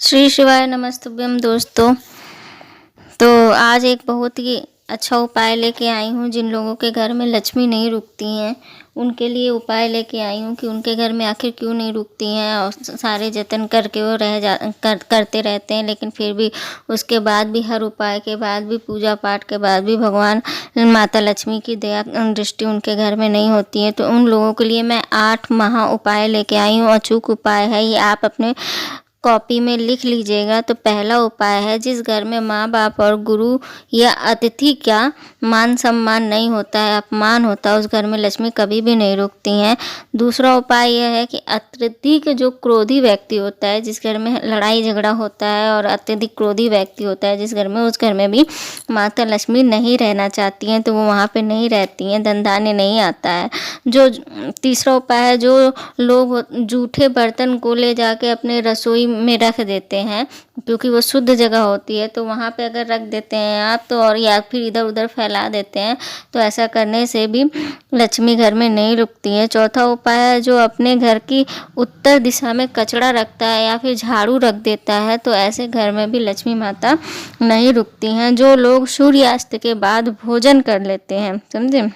श्री शिवाय नमस्तुभ्यम दोस्तों। तो आज एक बहुत ही अच्छा उपाय लेके आई हूँ। जिन लोगों के घर में लक्ष्मी नहीं रुकती हैं उनके लिए उपाय लेके आई हूँ कि उनके घर में आखिर क्यों नहीं रुकती हैं और सारे जतन करके वो करते रहते हैं, लेकिन फिर भी उसके बाद भी, हर उपाय के बाद भी, पूजा पाठ के बाद भी भगवान माता लक्ष्मी की दया दृष्टि उनके घर में नहीं होती है। तो उन लोगों के लिए मैं 8 महा उपाय लेके आई हूँ। अचूक उपाय है ये, आप अपने कॉपी में लिख लीजिएगा। तो पहला उपाय है, जिस घर में माँ बाप और गुरु या अतिथि का मान सम्मान नहीं होता है, अपमान होता है, उस घर में लक्ष्मी कभी भी नहीं रुकती हैं। दूसरा उपाय यह है कि अत्यधिक जो क्रोधी व्यक्ति होता है, जिस घर में लड़ाई झगड़ा होता है और अत्यधिक क्रोधी व्यक्ति होता है जिस घर में, उस घर में भी माता लक्ष्मी नहीं रहना चाहती हैं, तो वो वहाँ पे नहीं रहती हैं, धन धान्य नहीं आता है। जो तीसरा उपाय है, जो लोग जूठे बर्तन को ले जाके अपने रसोई में रख देते हैं क्योंकि वो शुद्ध जगह होती है, तो वहाँ पे अगर रख देते हैं आप तो, और या फिर इधर उधर फैला देते हैं, तो ऐसा करने से भी लक्ष्मी घर में नहीं रुकती है। चौथा उपाय है, जो अपने घर की उत्तर दिशा में कचरा रखता है या फिर झाड़ू रख देता है, तो ऐसे घर में भी लक्ष्मी माता नहीं रुकती हैं। जो लोग सूर्यास्त के बाद भोजन कर लेते हैं, समझे,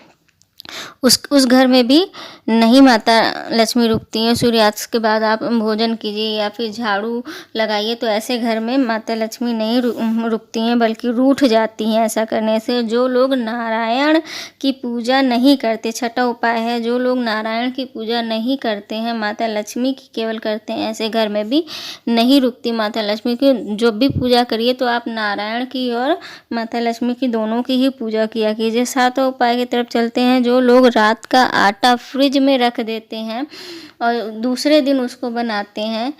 उस घर में भी नहीं माता लक्ष्मी रुकती हैं। सूर्यास्त के बाद आप भोजन कीजिए या फिर झाड़ू लगाइए, तो ऐसे घर में माता लक्ष्मी नहीं रुकती हैं, बल्कि रूठ जाती हैं ऐसा करने से। जो लोग नारायण की पूजा नहीं करते, छठा उपाय है, जो लोग नारायण की पूजा नहीं करते हैं, माता लक्ष्मी की केवल करते हैं, ऐसे घर में भी नहीं रुकती माता लक्ष्मी की। जब भी पूजा करिए तो आप नारायण की और माता लक्ष्मी की दोनों की ही पूजा किया कीजिए। सातवां उपाय की तरफ चलते हैं। जो लोग रात का आटा फ्रिज में रख देते हैं और दूसरे दिन उसको बनाते हैं,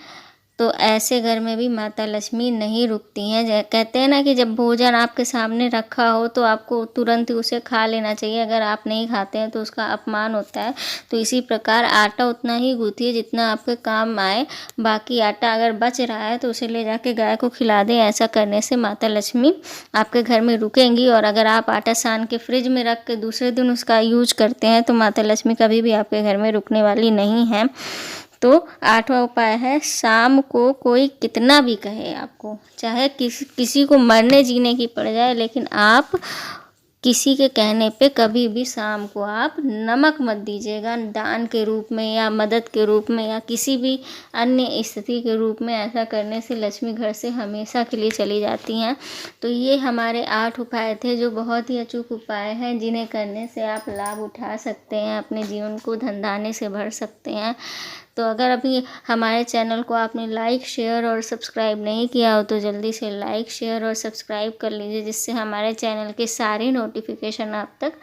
तो ऐसे घर में भी माता लक्ष्मी नहीं रुकती हैं। कहते हैं ना कि जब भोजन आपके सामने रखा हो तो आपको तुरंत ही उसे खा लेना चाहिए, अगर आप नहीं खाते हैं तो उसका अपमान होता है। तो इसी प्रकार आटा उतना ही गूंथिए जितना आपके काम आए। बाकी आटा अगर बच रहा है तो उसे ले जाके गाय को खिला दें। ऐसा करने से माता लक्ष्मी आपके घर में रुकेंगी। और अगर आप आटा सान के फ्रिज में रख के दूसरे दिन उसका यूज करते हैं तो माता लक्ष्मी कभी भी आपके घर में रुकने वाली नहीं है। तो 8वां उपाय है, शाम को कोई कितना भी कहे आपको, चाहे किसी को मरने जीने की पड़ जाए, लेकिन आप किसी के कहने पे कभी भी शाम को आप नमक मत दीजिएगा, दान के रूप में या मदद के रूप में या किसी भी अन्य स्थिति के रूप में। ऐसा करने से लक्ष्मी घर से हमेशा के लिए चली जाती हैं। तो ये हमारे 8 उपाय थे, जो बहुत ही अचूक उपाय हैं, जिन्हें करने से आप लाभ उठा सकते हैं, अपने जीवन को धन धान्य से भर सकते हैं। तो अगर अभी हमारे चैनल को आपने लाइक, शेयर और सब्सक्राइब नहीं किया हो तो जल्दी से लाइक, शेयर और सब्सक्राइब कर लीजिए, जिससे हमारे चैनल के सारे नोटिफिकेशन आप तक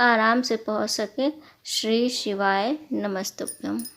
आराम से पहुंच सके। श्री शिवाय नमस्तुभ्यम।